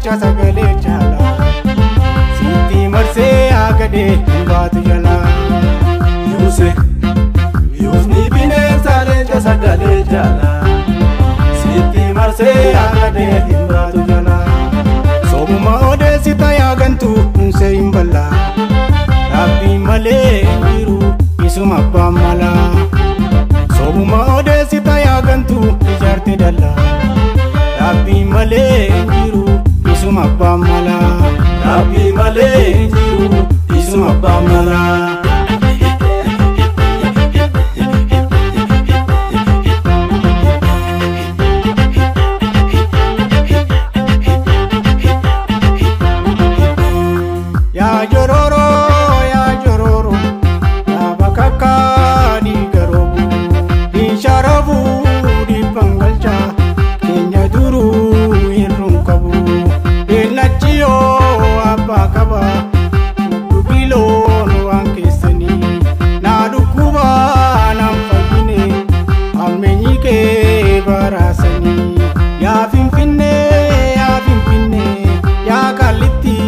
leenca sagalee jala sitti marsee agade baatu jala Yuusni bineensa leenca sagalee jala sitti marsee agade baatu jala Sobuma odeessita yaagantu unsee hin balla Rabbi malee jiru isuma abbaan mala Sobuma odeessita yaagantu ijaarte dalla Rabbi malee jiru isuma abbaan mala Rabbi malee jiru isuma abbaan mala Ya jororo, ya bakaka di garobu, di sharabu, di pangalcha, kenya duru irung kabu, benachio abakaba, dubilo nuang keseni, nadukuba nampagine, amenyike barasani, ya fimpine, ya kaliti.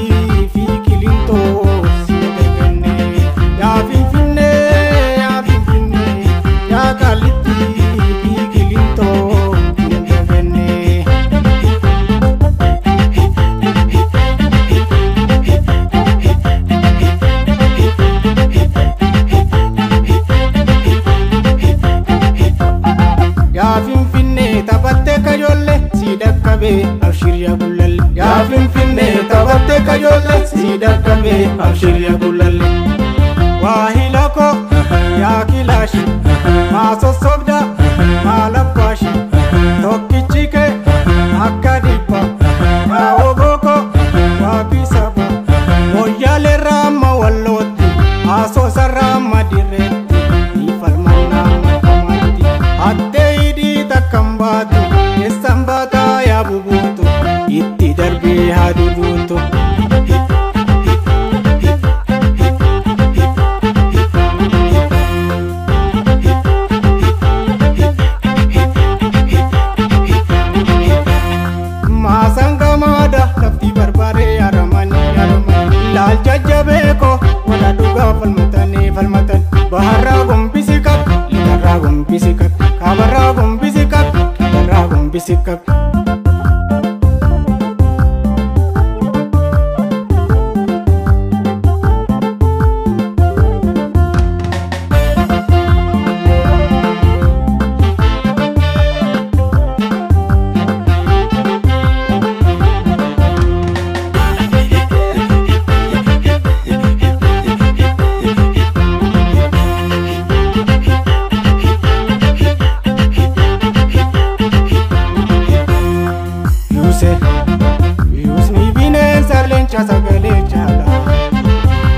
Ya finfinne tabatte kajolle sidakkabe abshiriya kullalle Ya finfinne tabatte kajolle sidakkabe abshiriya kullalle Wahilako ya kilashi maasosobda maalabbashi tokkichike akka dhibba yaawogoko waabisaba moyyaalee raamma wallootti asoosa raamma dirreetti ifalmannaa makamatti hattee hidhii takkan baatu keessan baataa yaa bubuutu itti darbee haa duduutu Laal jajjabeeko wala dhugaa falmatan baharraa gombisi qab ligarraa gombisi qab kaabarraa gombisi qab ligarraa gombisi qab Yuusni bineensa leenca sagalee jala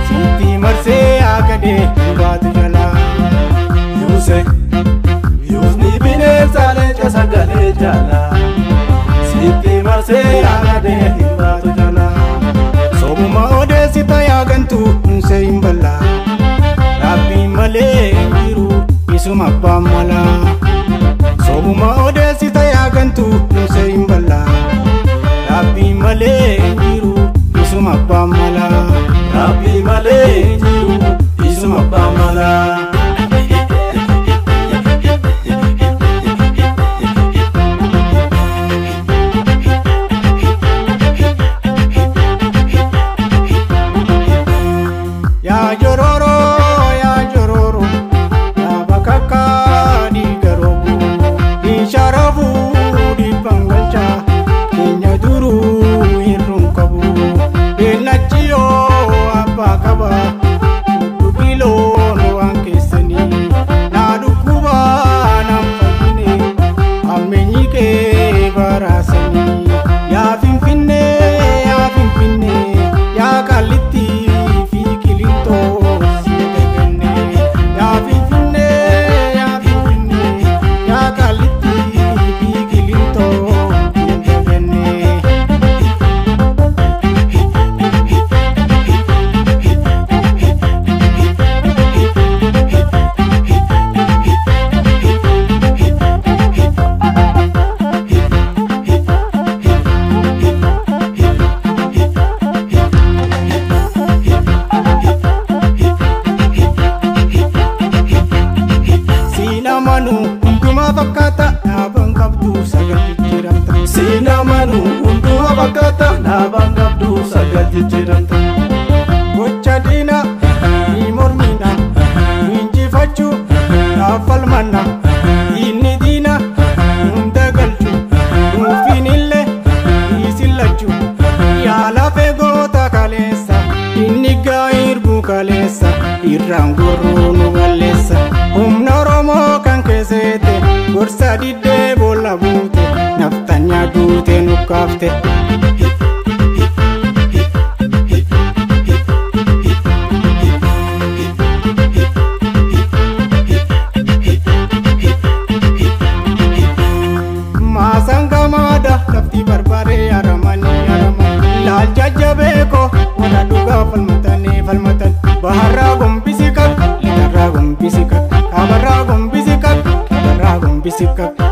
sitti marsee agade baatu jala Yuusni bineensa leenca sagalee jala sitti marsee agade baatu jala Sobuma odeessita yaagantu unsee hin balla Rabbi malee jiru isuma abbaan mala Sobuma odeessita yaagantu unsee hin balla Rabbi malee jiru isuma abbaan mala Rabbi malee jiru isuma abbaan mala Ya jororo, ya bakaka di garobu, di sharabu, di pangalcha, kenya duru irung kabu, benachio abakaba, dubilo nuang keseni, nadukuba nampagine, amenyike barasani, ya finfinne, ya kaliti. fakkaata naabaan qabdu sagal jijjiiramta. Gocha diina ni mormina injifachuu falmanna inni diina hunda galchu nuufinillee isillachu yaala feegoota kaleessa inni gaa'irbu kaleessa irraan gorruu nu balleessa humna Oromoo kan keesseete gorsa diddee boolla buute naftanyaa duute nukkaafte. Lafti barbaadee aramanii araman laal jajjabeeko wala dhugaa falmatan baharraa gombisi kak ligarraa gombisi kak kabarraa gombisi kak kibarraa gombisi kak.